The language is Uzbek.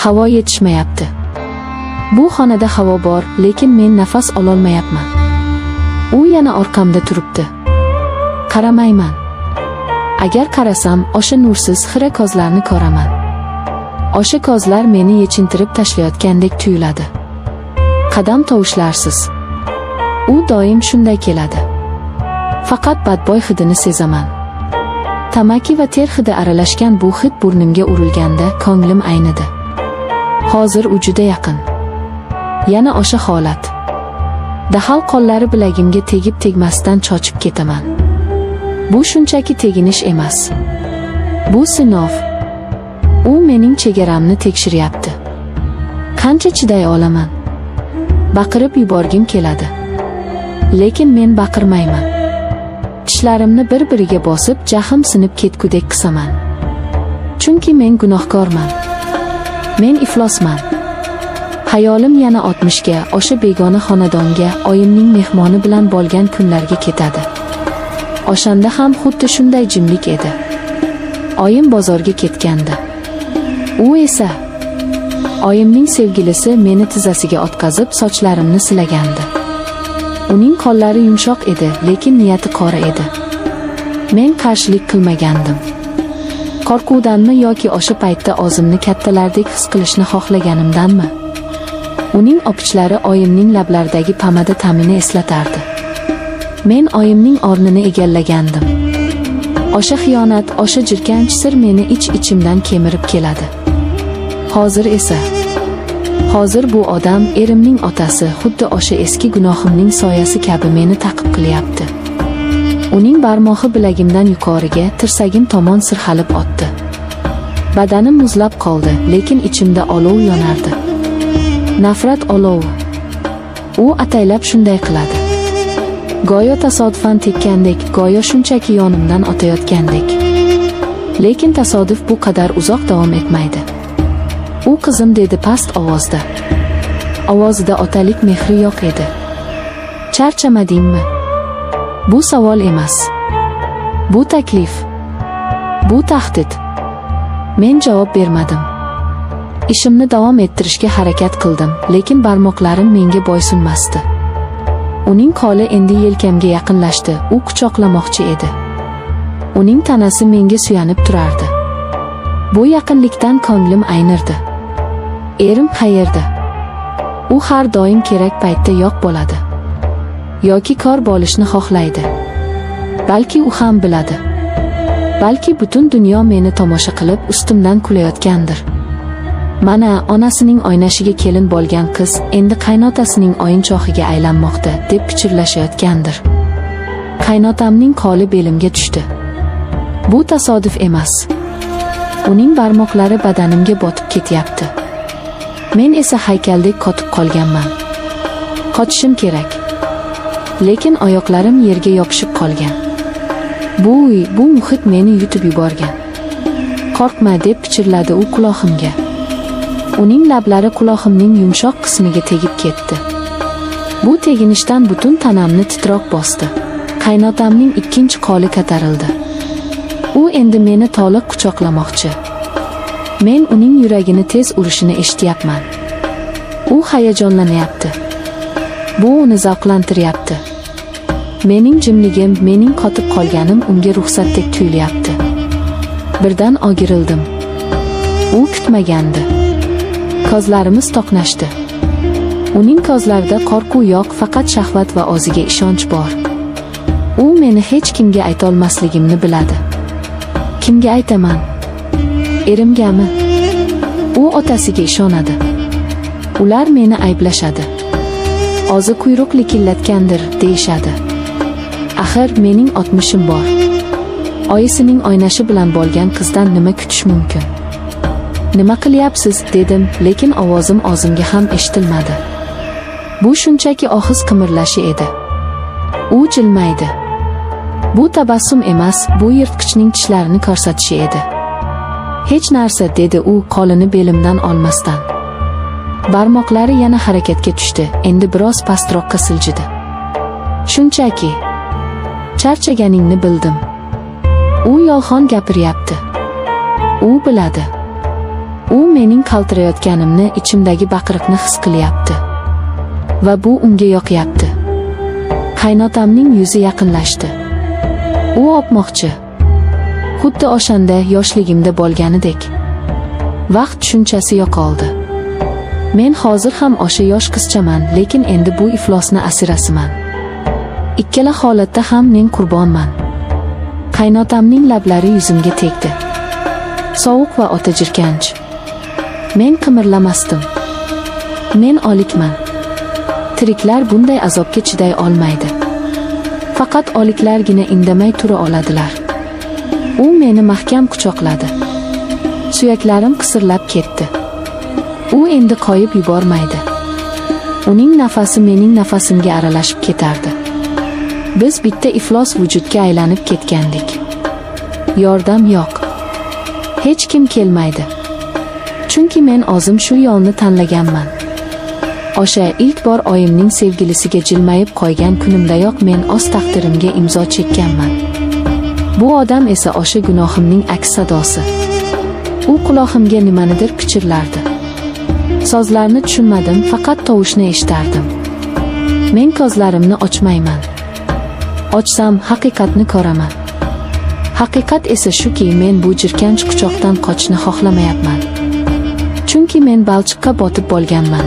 Havo yetishmayapti. Bu xonada havo bor, lekin men nafas ololmayapman. U yana orqamda turibdi. Qaramayman. Agar qarasam, o'sha nursiz xira ko'zlarni ko'raman. O'sha ko'zlar meni yechintirib tashlayotgandek tuyuladi. Qadam tovishlarsiz. U doim shunday keladi. Faqat badbo'y hidini sezaman. Tamaki va ter hidi aralashgan bu hid burnimga urilganda ko'nglim aynidi. Hozir u juda yaqin. Yana o'sha holat. Dahal qo'llari bilagimga tegib tegmasdan chochib ketaman. Bu shunchaki teginish emas. Bu sinov. U mening chegaramni tekshiryapti. Qancha chiday olaman? Baqirib yuborgim keladi. Lekin men baqirmayman. Tishlarimni bir-biriga bosib, jahim sinib ketgudek qisaman. Chunki men gunohkorman. Men iflosman. Hayolim yana 60 ga, o'sha begona xonadonga, oyimning mehmoni bilan bo'lgan kunlarga ketadi. O'shanda ham xuddi shunday jimlik edi. Oyim bozorga ketgandi. U esa oyimning sevgilisi meni tizzasiga o'tkazib sochlarimni silagandi. Uning qo'llari yumshoq edi, lekin niyati qora edi. Men qarshilik qilmagandim. Qo'rquvdanmi yoki o'sha paytda o'zimni kattalardek his qilishni xohlaganimdanmi? Uning o'pichlari oyimning lablaridagi pomada ta'mini eslatardi. Men oyimning o'rnini egallagandim. O'sha xiyonat, o'sha jirkanch sir meni ich-ichimdan kemirib keladi. Hozir bu odam, erimning otasi, xuddi o'sha eski gunohimning soyasi kabi meni ta'qib qilyapti. Uning barmog'i bilagimdan yuqoriga, tirsagim tomon sirg'alib o'tdi. Badanim muzlab qoldi, lekin ichimda olov yonardi. Nafrat olovi. U ataylab shunday qiladi. Go'yo tasodifan tekkandek, go'yo shunchaki yonimdan o'tayotgandek. Lekin tasodif bu qadar uzoq davom etmaydi. U qizim dedi past ovozda. Ovozida otalik mehri yo'q edi. Charchamadingmi? Bu savol emas. Bu taklif. Bu tahdid. Men javob bermadim. Ishimni davom ettirishga harakat qildim, lekin barmoqlarim menga bo'ysunmasdi. Uning qo'li endi yelkamga yaqinlashdi, u quchoqlamoqchi edi. Uning tanasi menga suyanib turardi. Bu yaqinlikdan ko'nglim aynirdi. Erim qayerda? U har doim kerak paytda yo'q bo'ladi. Yoki kor bo'lishni xohlaydi. Balki u ham biladi. Balki butun dunyo meni tomosha qilib ustimdan kulayotgandir. Mana onasining oynashiga kelin bo'lgan qiz endi qaynotasining o'yinchoqiga aylanmoqda deb pichirlashayotgandir. Qaynotamning qo'li belimga tushdi. Bu tasodif emas. Uning barmoqlari badanimga botib ketyapti. Men esa haykaldek qotib qolganman. Qochishim kerak. Lekin oyoqlarim yerga yopishib qolgan. Bu muhit meni yutib yuborgan. Qo'rqma deb pichirladi u quloqimga. Uning lablari quloqimning yumshoq qismiga tegib ketdi. Bu teginishdan butun tanamni titroq bosdi. Qaynotamning ikkinchi qo'li ko'tarildi. U endi meni to'liq quchoqlamoqchi. Men uning yuragini tez urishini eshityapman. U hayajonlanyapti. Bu uni zavqlantiryapti. Mening jimligim, mening qotib qolganim unga ruxsatdek tuyulyapti. Birdan ogirildim. U kutmagandi. Ko'zlarimiz to'qnashdi. Uning ko'zlarida qo'rquv yo'q, faqat shahvat va o'ziga ishonch bor. U meni hech kimga aytolmasligimni biladi. Kimga aytaman? Erimgami? U otasiga ishonadi. Ular meni ayblashadi. O'zi quyruq likillatgandir, deyishadi. Axir mening 60im bor. Oyisining oynashi bilan bo'lgan qizdan nima kutish mumkin? Nima qilyapsiz dedim, lekin ovozim o'zimga ham eshitilmadi. Bu shunchaki og'iz qimirlashi edi. U jilmaydi. Bu tabassum emas, bu yirtqichning tishlarini ko'rsatishi edi. Hech narsa dedi u qo'lini belimdan olmasdan. Barmoqlari yana harakatga tushdi, endi biroz pastroqqa siljidi. Shunchaki charchaganingni bildim. U yolg'on gapiryapti. U biladi. U mening qaltirayotganimni, ichimdagi baqiriqni his qilyapti. Va bu unga yoqyapti. Qaynotamning yuzi yaqinlashdi. U o'pmoqchi. Xuddi o'shanda yoshligimda bo'lganidek. Vaqt tushunchasi yo'qoldi. Men hozir ham o'sha yosh qizchaman, lekin endi bu iflosni asirasiman. Ikkala holatda ham men qurbonman. Qaynotamning lablari yuzimga tegdi. Sovuq va o'ta jirkanch. Men qimirlamasdim. Men o'likman. Tiriklar bunday azobga chiday olmaydi. Faqat o'liklargina indamay tura oladilar. U meni mahkam quchoqladi. Suyaklarim qisirlab ketdi. U endi qoyib yubormaydi. Uning nafasi mening nafasimga aralashib ketardi. Biz bitta iflos vujudga aylanib ketgandik. Yordam yo'q. Hech kim kelmaydi. Chunki men o'zim shu yo'lni tanlaganman. O'sha ilk bor oyimning sevgilisiga jilmayib qo'ygan kunimdayoq men o'z taqdirimga imzo chekkanman. Bu odam esa o'sha gunohimning aks sadosi. U quloqimga nimanidir pichirlardi. Sozlarni tushunmadim, faqat tovushni eshitardim. Men ko'zlarimni ochmayman. Ochsam haqiqatni ko'raman. Haqiqat esa shuki, men bu jirkanch quchoqdan qochishni xohlamayapman. Chunki men balchiqqa botib bo'lganman.